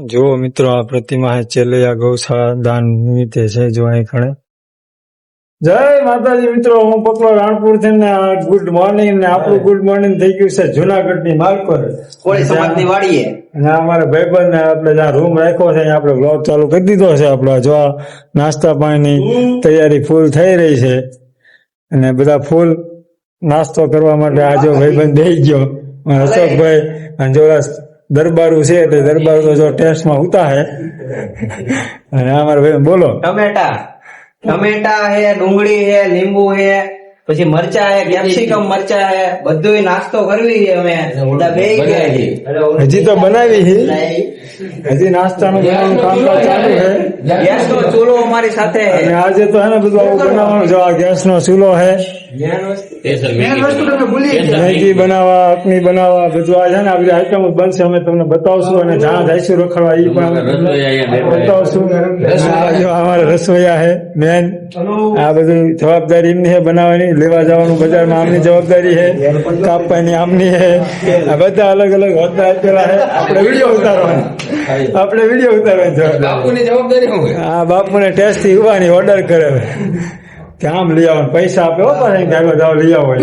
જો મિત્રો આ પ્રતિમા હે ચેલૈયા ગૌશાળા દાન નિમિત્તે છે જો અહીં ખણે જય માતાજી મિત્રો હું પકલો રાણપુર થી ને ગુડ મોર્નિંગ ને આપણું ગુડ મોર્નિંગ થઈ ગયું છે જુનાગઢ ની માલકોર કોળી સમાજ ની વાડીએ અને અમારા ભાઈબંધ ને આપણે જ્યાં રૂમ રાખ્યો છે આપણે બ્લોગ ચાલુ કરી દીધો છે આપણો જો નાસ્તા પાણીની તૈયારી ફૂલ થઈ રહી છે અને બધા ફૂલ નાસ્તો કરવા માટે આજો ભાઈબંધ દઈ ગયો અશોકભાઈ અને જો દરબારું છે એટલે દરબારું તો જો ટેસ્ટ માં ઉતા હે અને અમારા ભાઈ બોલો ટમેટા હે ડુંગળી હે લીંબુ હે પછી મરચા હે કેપ્સિકમ મરચા હે બધું નાસ્તો કરવી છે અમે બે હજી તો બનાવી છે હજી નાસ્તાનું બનાવવાનું કામકાજ ચાલુ છે ગેસ નો ચૂલો અમારી સાથે અને આજે તો હે ને બધું આવું બનાવવાનું જો આ ગેસ નો ચૂલો હે મેગી બનાવવા અકની બનાવવા બધું આ છે ને આ બધી આઈટમ બનશે અમે તમને બતાવશું અને જ્યાં જઈશું રખડવા એ પણ બતાવશું અમારા રસોઈયા હે મેન આ બધું જવાબદારી એમની હે બનાવવાની લેવા જવાનું બજારમાં આમની જવાબદારી હે કાપવાની આમની હે આ બધા અલગ અલગ હોદ્દા આપેલા હે આપણે વિડીયો ઉતારવાની જવાબદારી હા બાપુને ટેસ્ટ થી ઉવાની ઓર્ડર કરે કે આમ લઈ આવવાનું પૈસા આપે જાવ લઈ આવો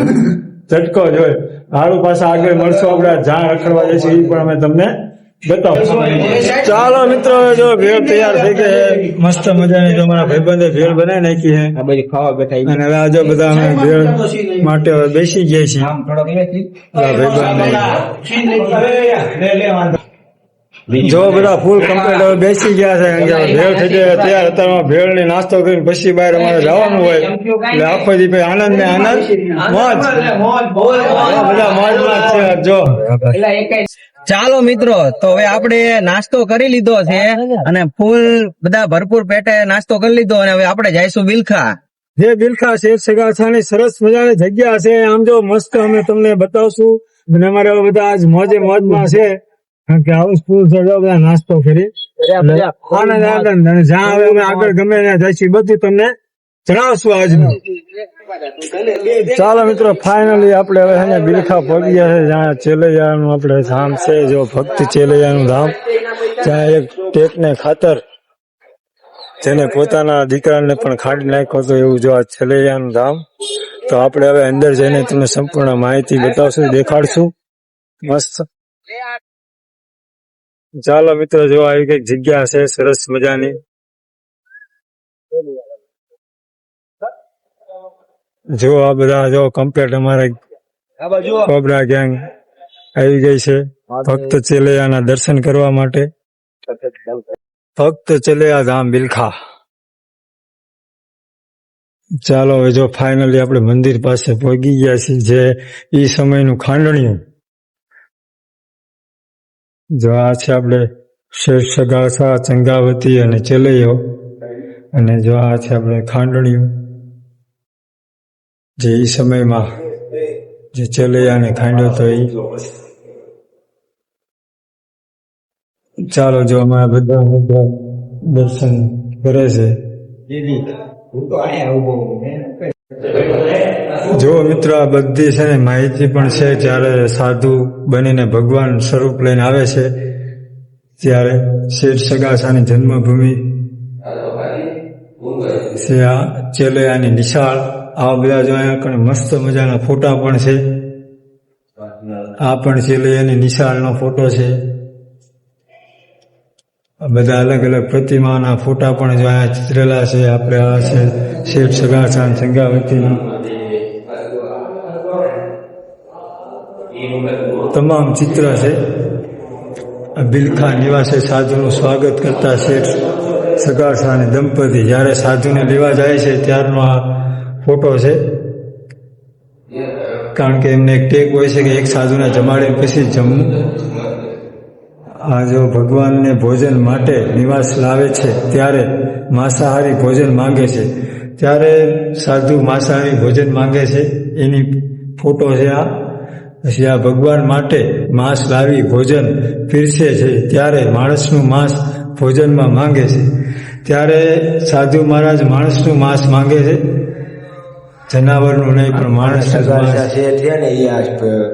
ઝટકો જ હોય સારું પાછા આગળ મળશો આપણે જ્યાં રખડવા જઈશું એ પણ અમે તમને બતાવશું ચાલો મિત્રો જો ભેળ તૈયાર થઈ ગઈ છે મસ્ત મજાની જો અમારા ભાઈબંધે ભેળ બનાવી નાખી છે અને હવે આજે બધા અમે ભેળ માટે બેસી ગયા છીએ ભાઈબંધ જો બધા ફૂલ કમ્પ્લીટ હવે બેસી ગયા છે ભેળ થઈ જાય તૈયાર અત્યારમાં ભેળ ની નાસ્તો કરીને પછી બહાર અમારે જવાનું હોય એટલે આખો દી ભાઈ આનંદ ને આનંદ બધા મોજમાં છે જો ચાલો મિત્રો તો હવે આપણે નાસ્તો કરી લીધો છે અને ફૂલ બધા ભરપૂર પેટે નાસ્તો કરી લીધો અને હવે આપણે જઈશું બિલખા જે બિલખા શેર સગાસાની સરસ મજાની જગ્યા છે આમ જો મસ્ત અમે તમને બતાવશું અને અમારે બધા આજ મોજે મોજમાં છે કારણ કે હાઉસફુલ છે બધા નાસ્તો કરી આનંદ આનંદ અને જ્યાં હવે અમે આગળ ગમે ત્યાં જઈશું બધું તમને જણાવશું આજનું ચાલો મિત્રો ફાઇનલી આપણે હવે છે બિલખા પહોંચી ગયા છે જ્યાં ચેલૈયાનું આપણે ધામ છે જો ભક્ત ચેલૈયાનું ધામ ત્યાં એક ટેકને ખાતર જેને પોતાના દીકરાને પણ ખાડી નાખ્યો હતો એવું જો આ ચેલૈયાનું ધામ તો આપણે હવે અંદર જઈને તમને સંપૂર્ણ માહિતી બતાવશું દેખાડશું મસ્ત ચાલો મિત્રો જો આવી કઈક જગ્યા છે સરસ મજાની જો આ બધા જો કમ્પ્લીટ અમારા કોબરા ગેંગ આવી ગઈ છે ભક્ત ચેલૈયાના દર્શન કરવા માટે ભક્ત ચેલૈયા ધામ બિલખા ચાલો હવે જો ફાઇનલી આપણે મંદિર પાસે પહોંચી ગયા છીએ જે ઈ સમયનું ખાંડણિયું જો આ છે આપણે શેષ સગાસા ચંગાવતી અને ચેલૈયો અને જો આ છે આપણે ખાંડણિયું જે એ સમયમાં જે ચેલૈયાને ખાંડ્યો હતો એ ચાલો જો અમારા બધા દર્શન કરે છે જો મિત્રો આ બધી છે ને માહિતી પણ છે જ્યારે સાધુ બનીને ભગવાન સ્વરૂપ લઈને આવે છે ત્યારે શેર સગાસાની જન્મભૂમિ છે આ ચેલૈયાની નિશાળ આ બધા જો અહીંયા મસ્ત મજાના ફોટા પણ છે આ પણ ચેલૈયાની નિશાળનો ફોટો છે બધા અલગ અલગ પ્રતિમાના ફોટા પણ જો અહીંયા ચિતરેલા છે આપણે આ છે શેઠ સગાસા ચંગાવતીનું તમામ ચિત્ર છે બિલખા નિવાસે સાધુનું સ્વાગત કરતા શેઠ સગાસા અને દંપતી જયારે સાધુને લેવા જાય છે ત્યારનો આ ફોટો છે કારણ કે એમને એક ટેક હોય છે કે એક સાધુને જમાડે પછી જમવું આ જો ભગવાનને ભોજન માટે નિવાસ લાવે છે ત્યારે માંસાહારી ભોજન માંગે છે ત્યારે સાધુ માંસાહારી ભોજન માંગે છે એની ફોટો છે આ પછી આ ભગવાન માટે માંસ લાવી ભોજન પીરસે છે ત્યારે માણસનું માંસ ભોજનમાં માંગે છે ત્યારે સાધુ મહારાજ માણસનું માંસ માંગે છે જનાવરનું નહીં પણ માણસ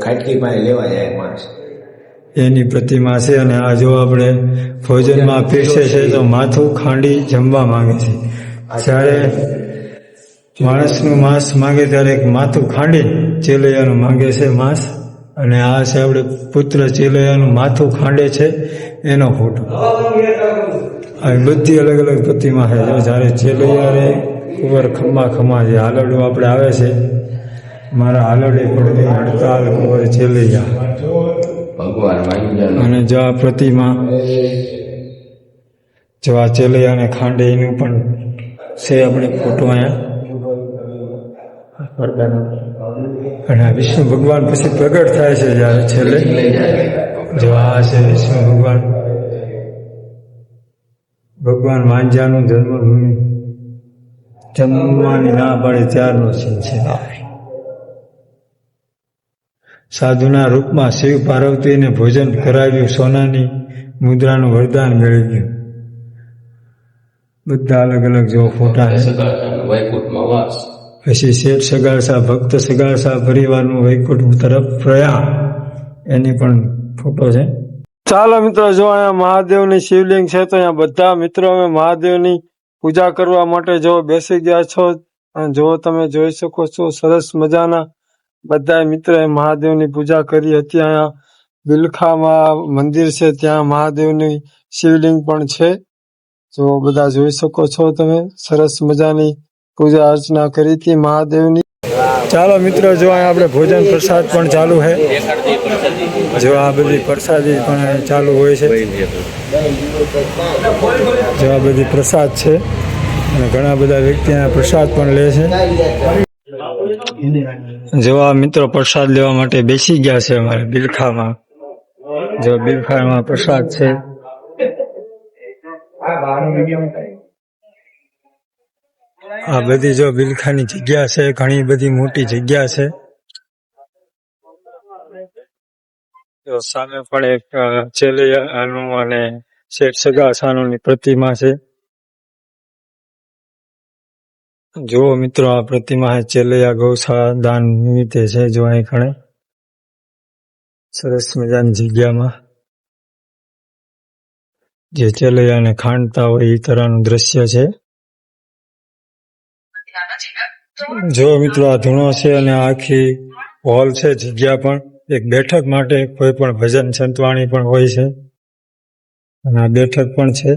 ખાટકી પાસે લેવા જાય માણસ એની પ્રતિમા છે. અને આ જો આપણે ભોજનમાં પીરસે છે તો માથું ખાંડી જમવા માંગે છે. જ્યારે માણસનું માંસ માંગે ત્યારે એક માથું ખાંડી ચેલૈયાનું માંગે છે માંસ. અને આ છે આપણે પુત્ર ચેલૈયાનું માથું ખાંડે છે એનો ફોટો. આવી બધી અલગ અલગ પ્રતિમા છે. જો જ્યારે ચેલૈયારે કુંવર ખમ્મા ખમ્મા જે હાલરડું આપણે આવે છે, મારા હાલરડે પડતી હડતાલ કુંવર ચેલૈયા. અને જો આ પ્રતિમા, જો આ ચેલૈયાને ખાંડે એનું પણ છે આપણે ફોટો અહીંયા. અને આ વિષ્ણુ ભગવાન પછી પ્રગટ થાય છે જ્યારે છેલ્લે. જો આ છે વિષ્ણુ ભગવાન. ભગવાન માંજાનું જન્મભૂમિ, જન્મવાની ના પાડે ત્યારનો સીન છે. સાધુના રૂપમાં શિવ પાર્વતીને ભોજન કરાવ્યું, સોનાની મુદ્રાનું વરદાન મેળવ્યું. બધા અલગ અલગ જો ફોટા છે. પછી શેઠ સગાળસા, ભક્ત સગાળસા પરિવારનું વૈકુંઠ તરફ પ્રયાણ, એની પણ ફોટો છે. ચાલો મિત્રો, જો અહીંયા મહાદેવની શિવલિંગ છે તો અહીંયા બધા મિત્રો અમે મહાદેવની પૂજા કરવા માટે જો બેસી ગયા છો. અને જો તમે જોઈ શકો છો સરસ મજાના બધા મિત્રોએ મહાદેવની પૂજા કરી હતી. અહીંયા બિલખામાં મંદિર છે, ત્યાં મહાદેવની શિવલિંગ પણ છે. જો બધા જોઈ શકો છો તમે, સરસ મજાની પૂજા અર્ચના કરી હતી મહાદેવની. ચાલો મિત્રો, જો અહીંયા આપણે ભોજન પ્રસાદ પણ ચાલુ છે. જો આ બધી પ્રસાદી પણ ચાલુ હોય છે. જો આ બધી પ્રસાદ છે અને ઘણા બધા વ્યક્તિ અહીંયા પ્રસાદ પણ લે છે. જો આ મિત્રો પ્રસાદ લેવા માટે બેસી ગયા છે અમારે બિલખામાં. જો બિલખામાં પ્રસાદ છે. આ બધી જો બિલખાની જગ્યા છે, ઘણી બધી મોટી જગ્યા છે. જો સામે પણ એક ચેલૈયાનું અને શેઠ સગાળસાનું પ્રતિમા છે. જો મિત્રો આ પ્રતિમા છે ચેલૈયા ગૌશાળા દાન નિમિત્તે છે. જો અહીં ઘણે સરસ મજાની જગ્યામાં જે ચેલૈયાને ખાંડતા હોય એ તરહનું દ્રશ્ય છે. જો મિત્રો આ ધૂણો છે અને આખી હોલ છે, જગ્યા પણ એક બેઠક માટે, કોઈ પણ ભજન સંતવાણી પણ હોય છે અને આ બેઠક પણ છે.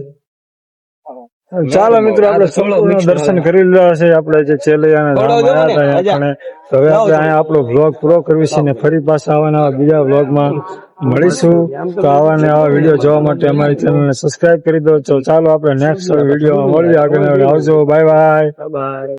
ચાલો મિત્રો, આપણે સંપૂર્ણ દર્શન કરી લીધા છે. આપણે જે ચેલૈયાના ધામ આવ્યા હતા અને હવે આપણે અહીંયા આપણો બ્લોગ પૂરો કરવી છે. ને ફરી પાછા આવા બીજા બ્લોગમાં મળીશું. તો આવા ને આવા વિડીયો જોવા માટે અમારી ચેનલને સબસ્ક્રાઇબ કરી દો. ચાલો આપણે નેક્સ્ટ વિડીયોમાં મળીએ. આગળ આવજો. Bye bye.